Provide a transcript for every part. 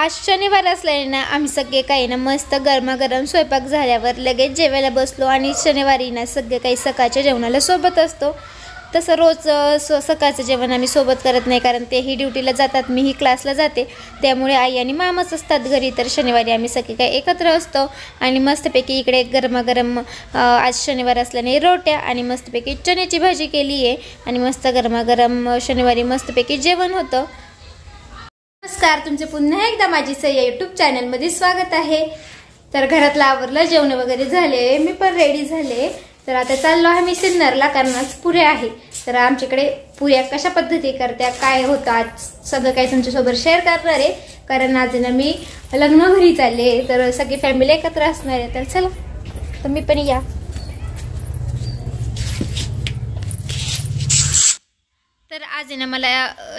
आज शनिवार असल्याने ना आम्ही सगळे काही ना मस्त गरमागरम स्वयंपाक झाल्यावर लगेच जेवायला बसलो आणि शनिवारी ना सगळे काही सकाळच्या जेवणाला सोबत असतो। तसं रोज सकाळचं जेवण आम्ही सोबत करत नाही, कारण तेही ड्युटीला जातात, मीही क्लासला जाते, त्यामुळे आई आणि मामाच असतात घरी। तर शनिवारी आम्ही सगळे काही एकत्र असतो आणि मस्तपैकी इकडे गरमागरम आज शनिवार असल्याने रोट्या आणि मस्तपैकी चण्याची भाजी केली आहे आणि मस्त गरमागरम शनिवारी मस्तपैकी जेवण होतं। नमस्कार, तुमचे पुन्हा एकदा माझी सय्या यूट्यूब चॅनलमध्ये स्वागत आहे। तर घरातलं आवरलं, जेवण वगैरे झाले, मी पण रेडी झाले। तर आता चाललो आहे मी सिन्नरला, कारण आज पुऱ्या आहे। तर आमच्याकडे पुऱ्या कशा पद्धती करत्या, काय होतं, आज सगळं काही तुमच्यासोबत शेअर करणार आहे, कारण आज ना मी लग्न घरी चालले, तर सगळी फॅमिली एकत्र असणार आहे। तर चला तुम्ही पण या। तर आज ना मला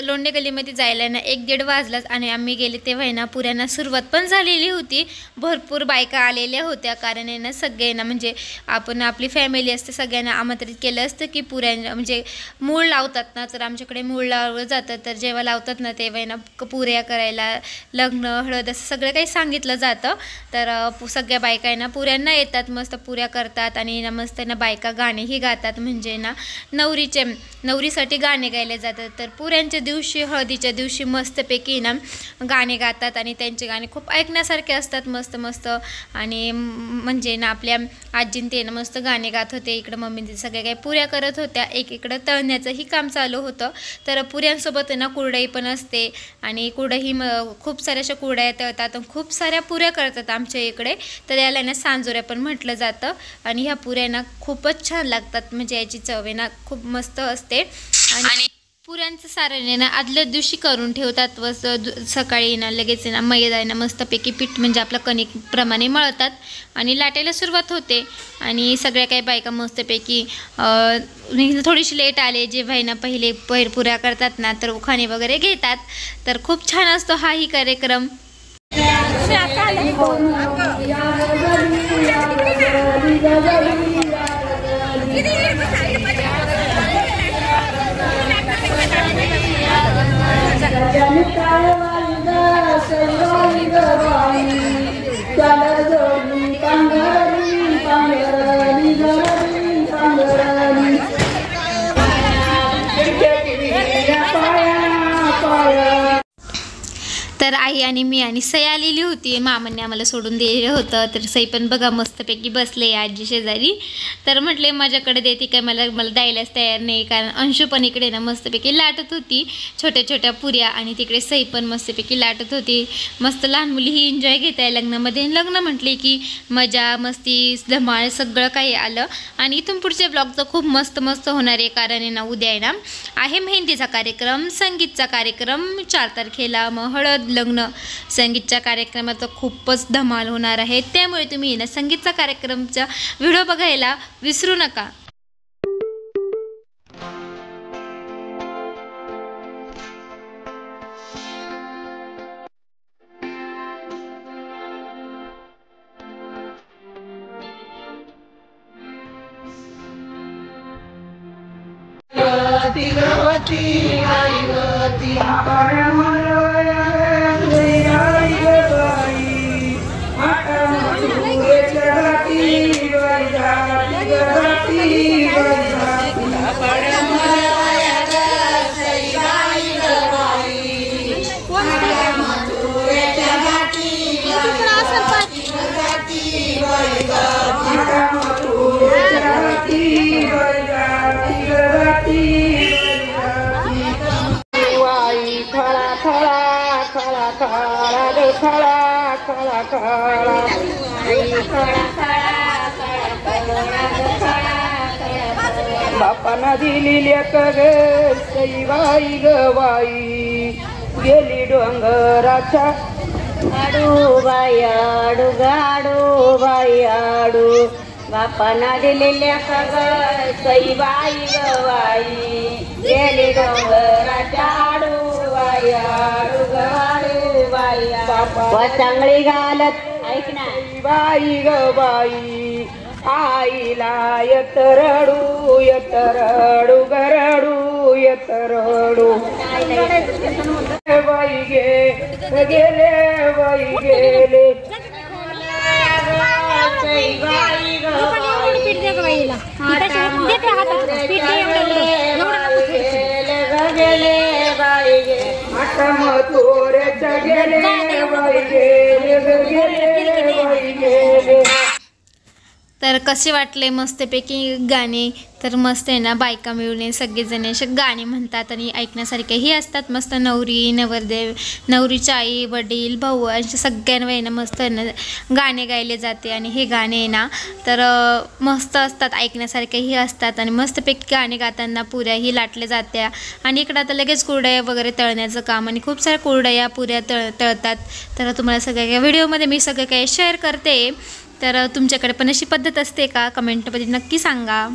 लोंढे गलीमध्ये जायला ना 1-1:30 वाजलाच आणि आम्ही गेले तेव्हा ना पुऱ्यांना सुरुवात पण झालेली होती। भरपूर बायका आलेल्या होत्या, कारण आहे ना सगळे ना म्हणजे आपण आपली फॅमिली असते, सगळ्यांना आमंत्रित केलं असतं की पुऱ्या म्हणजे मूळ लावतात ना, तर आमच्याकडे मूळ लावलं जातं। तर जेव्हा लावतात ना तेव्हा ना पुऱ्या करायला, लग्न हळद असं सगळं काही सांगितलं जातं। तर सगळ्या बायका ना पुऱ्यांना येतात, मस्त पुऱ्या करतात आणि ना मस्त ना बायका गाणेही गातात, म्हणजे ना नवरीसाठी गाणे गायले जातात। तर पुऱ्यांच्या दिवशी, हळदीच्या दिवशी मस्तपैकी ना गाणे गातात आणि त्यांचे गाणे खूप ऐकण्यासारखे असतात, मस्त मस्त। आणि म्हणजे ना आपल्या आजीन ते ना मस्त गाणे गात होते, इकडं मम्मी सगळ्या काही पुऱ्या करत होत्या, एकीकडं तळण्याचंही काम चालू होतं। तर पुऱ्यांसोबत ना कुरडई पण असते आणि कुरडई खूप साऱ्या अशा कुरड्या तळतात, खूप साऱ्या पुऱ्या करतात आमच्या इकडे। तर याला ना सांजोऱ्या पण म्हटलं जातं आणि ह्या पुऱ्या ना खूपच छान लागतात, म्हणजे याची चव आहे ना खूप मस्त असते। आणि पुऱ्यांचं सारण आहे ना आदल्या दिवशी करून ठेवतात व सकाळी ना लगेच ना मैदा ना मस्तपैकी पीठ म्हणजे आपलं कणिकप्रमाणे मळतात आणि लाटायला सुरुवात होते। आणि सगळ्या काही बायका मस्तपैकी थोडीशी लेट आले, जेव्हा ना पहिले पुऱ्या करतात ना तर उखाणे वगैरे घेतात। तर खूप छान असतो हाही कार्यक्रम। तर आई आणि मी आणि सई आलेली होती, मामांनी आम्हाला सोडून दिलेलं होतं। तर सई पण बघा मस्तपैकी बसले आजी शेजारी। तर म्हटले माझ्याकडे देते काय, मला द्यायलाच तयार नाही, कारण अंशू पण इकडे ना मस्तपैकी लाटत होती छोट्या छोट्या पुऱ्या आणि तिकडे सई पण मस्तपैकी लाटत होती। मस्त लहान मुलीही एन्जॉय घेत आहे लग्नामध्ये। लग्न म्हटले की मजा मस्ती धमाल सगळं काही आलं। आणि इथून पुढच्या ब्लॉगचं खूप मस्त मस्त होणार आहे, कारण आहे ना उद्या आहे ना आहे मेहंदीचा कार्यक्रम, संगीतचा कार्यक्रम, 4 तारखेला मग हळद, लग्न, संगीतच्या कार्यक्रमात खूपच धमाल होणार आहे, त्यामुळे तुम्ही ना संगीतचा कार्यक्रमचा व्हिडिओ बघायला विसरू नका। बापाना दिली लेक ग सईबाई ग बाई, गेली डोंगराच्या आडू बाई आडू गाडू बाई आडू, बापाना दिली लेक ग सईबाई ग बाई, गेली डोंगराच्या आडू बाई आडू गाडू बाई, बापा चांगली घालत ऐक ना बाई ग बाई, आईला यतरडू यतरडू गरडू यतरडू बाई गे गेले बाई गेले सईबाई ग गेले बाई गे आठम तोऱ्याच्या गेले बाई गेले बाई गेले. तर कसे वाटले मस्तपैकी गाणे. तर मस्त आहे ना, बायका मिळून सगळेजण असे गाणे म्हणतात आणि ऐकण्यासारखेही असतात. मस्त नवरी नवरदेव, नवरीची आई वडील भाऊ असे सगळ्यांवर ना मस्त ना गाणे गायले जाते. आणि हे गाणे आहे ना तर मस्त असतात, ऐकण्यासारखेही असतात. आणि मस्तपैकी गाणे गाताना पुऱ्याही लाटल्या जात्या. आणि इकडं आता लगेच कुरडया वगैरे तळण्याचं काम आणि खूप साऱ्या कुरडया पुऱ्या तळतात. तर तुम्हाला सगळ्या व्हिडिओमध्ये मी सगळं काही शेअर करते. तर तुमच्याकडे पण अशी पद्धत असते का? कमेंटमध्ये नक्की सांगा.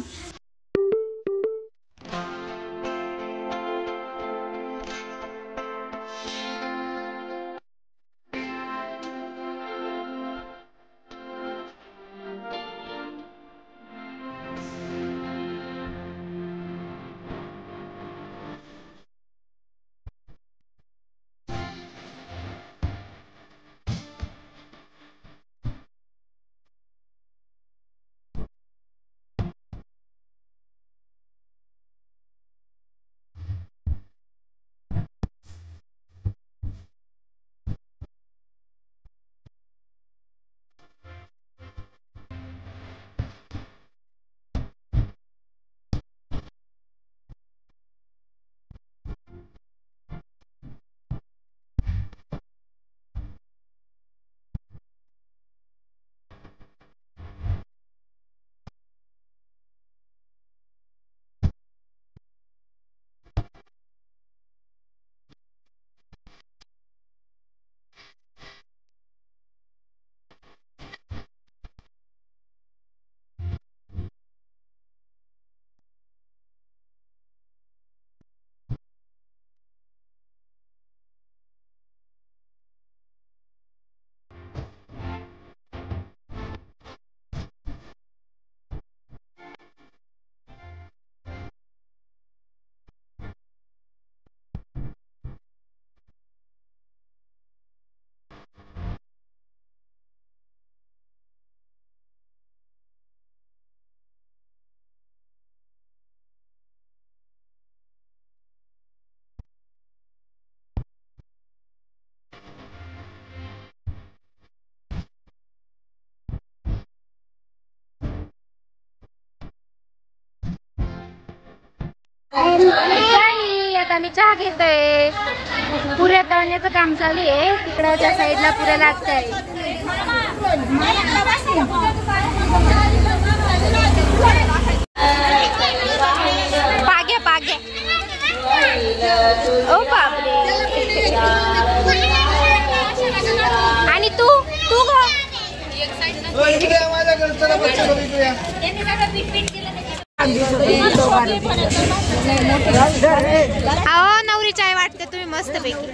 आता मी चहा घेतोय. पुऱ्या तळण्याचं काम चालू आहे. तिकडच्या साईडला पुऱ्या लागत आहे. पाग्या पाग्या ओ बापरे. आणि तू तू ग अहो नवरी चाय वाटते तुम्ही मस्त पैकी.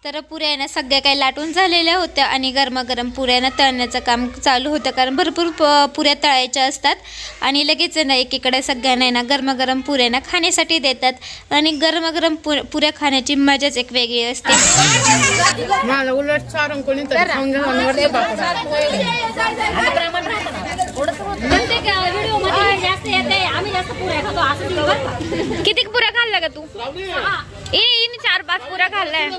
तर पुऱ्या ना सगळ्या काही लाटून झालेल्या होत्या आणि गरमागरम पुऱ्यानं तळण्याचं काम चालू होतं. कारण भरपूर पुऱ्या तळायच्या असतात आणि लगेच ना एकीकडे सगळ्यांना ना गरमागरम पुऱ्यांना खाण्यासाठी देतात. आणि गरमागरम पुऱ्या खाण्याची मजाच एक वेगळी असते. किती पुऱ्या खाल्ल्या का तू? 4-5 पुऱ्या खाल्ल्या.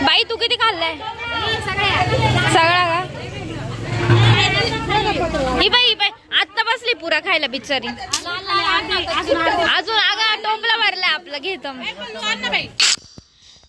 बाई तू किती खाल्लाय? सगळा का? ही बाई आता बसली पुरा खायला बिचारी. अजून अगं टोपला भरलाय आपलं घेत.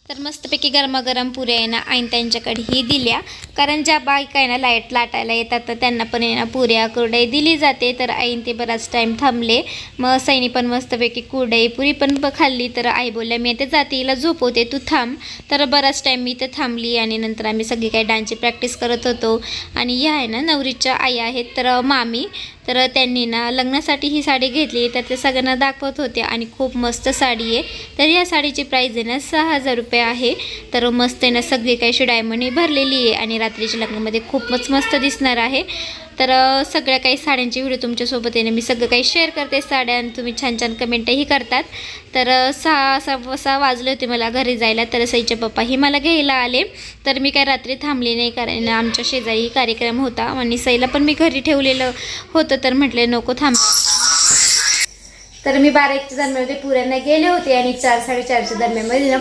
तर मस्तपैकी गरमागरम पुऱ्या आहे ना आईन त्यांच्याकडेही दिल्या. कारण ज्या बायका आहे ना लाईट लाटायला येतात तर त्यांना पण आहे ना पुऱ्या कुरडई दिली जाते. तर आईन ते बराच टाईम थांबले. मग सईनी पण मस्तपैकी कुरडई पुरी पण खाल्ली. तर आई बोलल्या मी ते जाते हिला झोपवते तू थांब. तर बराच टाईम मी ते थांबली आणि नंतर आम्ही सगळी काही डान्सची प्रॅक्टिस करत होतो. आणि ह्या आहे ना नवरीच्या आई आहेत तर मामी. तर त्यांनी ना लग्नासाठी ही साडी घेतली, तर ते सगळ्यांना दाखवत होते आणि खूप मस्त साडी आहे. तर या साडीची प्राईस आहे ना 6000 रुपये आहे. तर मस्त आहे ना, सगळी काही अशी डायमंडनी भरलेली आहे आणि रात्रीच्या लग्नामध्ये खूपच मस्त दिसणार आहे. तर सगळ्या काही साड्यांची व्हिडिओ तुमच्यासोबत आहे ना मी सगळं काही शेअर करते साड्या, आणि तुम्ही छान छान कमेंटही करतात. तर 6 वाजले होते मला घरी जायला, तर सईचे पप्पाही मला घ्यायला आले. तर मी काय रात्री थांबली नाही, कारण आमच्या शेजारी कार्यक्रम होता आणि सईला पण मी घरी ठेवलेलं होतं, तर म्हटले नको थांब. तर मी 12-1च्या दरम्यानमध्ये पुऱ्यांना गेले होते आणि 4-4:30च्या दरम्यानमध्ये ना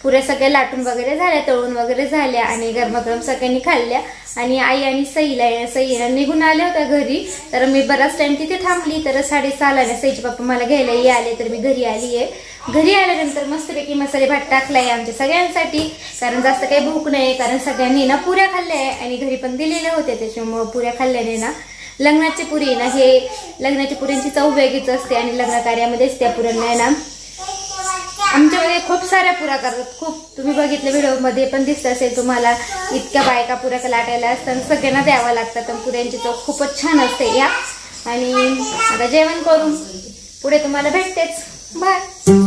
पुऱ्या सगळ्या लाटून वगैरे झाल्या, तळून वगैरे झाल्या आणि गरमागरम सगळ्यांनी खाल्ल्या. आणि आई आणि सईला निघून आल्या होत्या घरी. तर मी बराच टाइम तिथे थांबली. तर 6:30ला ना सईचे पप्पा मला घ्यायलाही आले, तर मी घरी आली आहे. घरी आल्यानंतर मस्तपैकी मसाले भात टाकलाय आमच्या सगळ्यांसाठी, कारण जास्त काही भूक नाही, कारण सगळ्यांनी ना पुऱ्या खाल्ल्या आहे आणि घरी पण दिलेल्या होत्या, त्याच्यामुळे पुऱ्या खाल्ल्याने ना लग्नाची पुरी ना हे लग्नाची पुऱ्यांची चव वेगळीच असते आणि लग्न कार्यामध्येच त्या पुऱ्यांना ना आमच्याकडे खूप साऱ्या पुऱ्या करतात. खूप तुम्ही बघितलं व्हिडिओमध्ये पण दिसत असेल तुम्हाला, इतक्या बायका पुऱ्या लाटायला असतात, सगळ्यांना द्यावं लागतात. पण पुऱ्यांची चव खूपच छान असते या. आणि आता जेवण करून पुढे तुम्हाला भेटतेच. बाय.